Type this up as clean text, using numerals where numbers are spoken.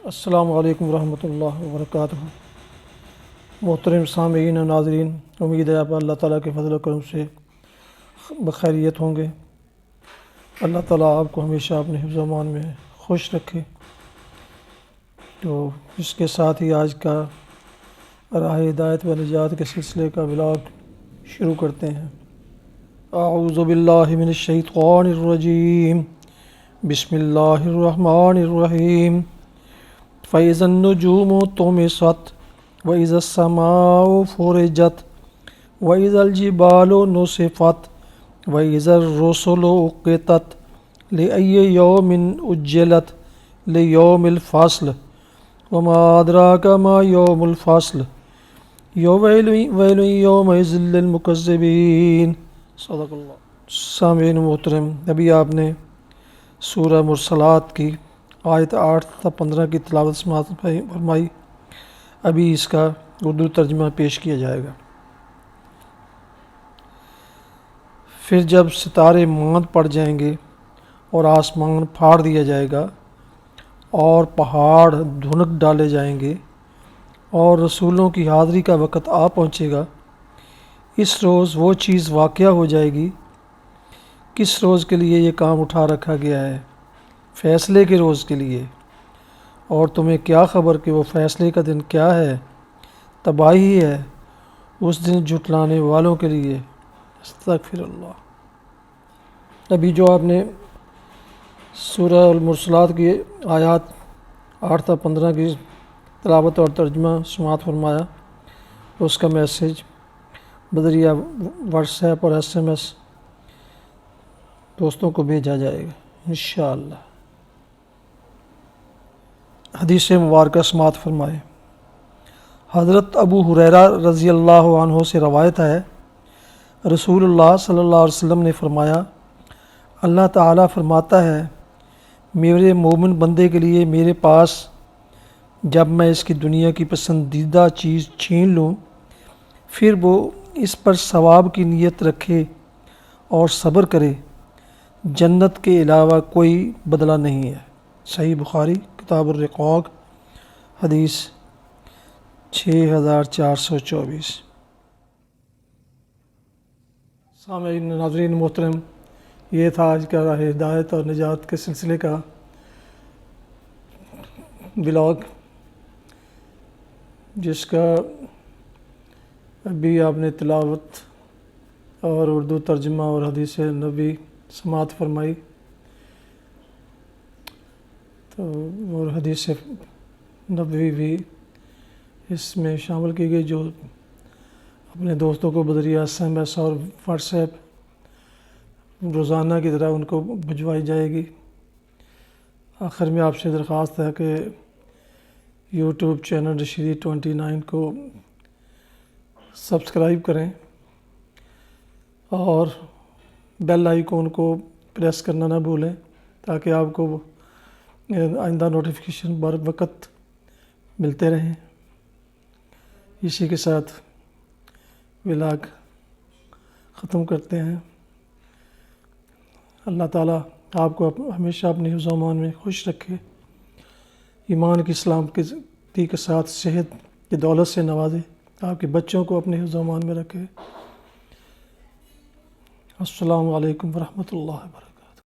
السلام علیکم ورحمۃ اللہ وبرکاتہ۔ محترم سامعین و ناظرین، امید ہے آپ اللہ تعالیٰ کے فضل و کرم سے بخیریت ہوں گے۔ اللہ تعالیٰ آپ کو ہمیشہ اپنے حفظ و امان میں خوش رکھے۔ تو اس کے ساتھ ہی آج کا راہ ہدایت و نجات کے سلسلے کا ولاگ شروع کرتے ہیں۔ اعوذ باللہ من الشیطان الرجیم، بسم اللہ الرحمن الرحیم۔ فَإِذَا النُّجُومُ طُمِسَتْ وَإِذَا السَّمَاءُ فُرِجَتْ وَإِذَا الْجِبَالُ نُسِفَتْ وَإِذَا الرُّسُلُ أُقِّتَتْ لِأَيِّ يَوْمٍ أُجِّلَتْ لِيَوْمِ الْفَصْلِ وَمَا أَدْرَاكَ مَا يَوْمُ الْفَصْلِ وَيْلٌ يَوْمَئِذٍ لِّلْمُكَذِّبِينَ۔ صدق اللہ۔ سامعین محترم، ابھی آپ نے سورہ مرسلات کی آیت 8 تا 15 کی تلاوت سماعت فرمائی۔ ابھی اس کا اردو ترجمہ پیش کیا جائے گا۔ پھر جب ستارے ماند پڑ جائیں گے اور آسمان پھاڑ دیا جائے گا اور پہاڑ دھنک ڈالے جائیں گے اور رسولوں کی حاضری کا وقت آ پہنچے گا، اس روز وہ چیز واقعہ ہو جائے گی۔ کس روز کے لیے یہ کام اٹھا رکھا گیا ہے؟ فیصلے کے روز کے لیے۔ اور تمہیں کیا خبر کہ وہ فیصلے کا دن کیا ہے؟ تباہی ہے اس دن جھٹلانے والوں کے لیے۔ استغفر اللہ۔ ابھی جو آپ نے سورہ المرسلات کی آیات 8 تا 15 کی تلاوت اور ترجمہ سماعت فرمایا، اس کا میسج بذریعہ واٹس ایپ اور SMS دوستوں کو بھیجا جائے گا انشاءاللہ۔ حدیث مبارکہ سماعت فرمائے۔ حضرت ابو ہریرہ رضی اللہ عنہ سے روایت ہے، رسول اللہ صلی اللہ علیہ وسلم نے فرمایا، اللہ تعالیٰ فرماتا ہے، میرے مومن بندے کے لیے میرے پاس جب میں اس کی دنیا کی پسندیدہ چیز چھین لوں، پھر وہ اس پر ثواب کی نیت رکھے اور صبر کرے، جنت کے علاوہ کوئی بدلہ نہیں ہے۔ صحیح بخاری کتاب الرقاق، حدیث 6424۔ سامعین ناظرین محترم، یہ تھا آج کا راہ ہدایت اور نجات کے سلسلے کا ولاگ، جس کا ابھی آپ نے تلاوت اور اردو ترجمہ اور حدیث نبی سماعت فرمائی۔ تو اور حدیث نبوی بھی اس میں شامل کی گئی، جو اپنے دوستوں کو بذریعہ SMS اور واٹس ایپ روزانہ کی طرح ان کو بھجوائی جائے گی۔ آخر میں آپ سے درخواست ہے کہ YouTube چینل رشیدی 29 کو سبسکرائب کریں اور بیل آئیکن کو پریس کرنا نہ بھولیں، تاکہ آپ کو آئندہ نوٹیفیکیشن بر وقت ملتے رہیں۔ اسی کے ساتھ ولاگ ختم کرتے ہیں۔ اللہ تعالیٰ آپ کو ہمیشہ اپنی حفظ و امان میں خوش رکھے، ایمان کی سلامتی کے ساتھ صحت کی دولت سے نوازے، آپ کے بچوں کو اپنے حفظ و امان میں رکھے۔ السلام علیکم ورحمۃ اللہ وبرکاتہ۔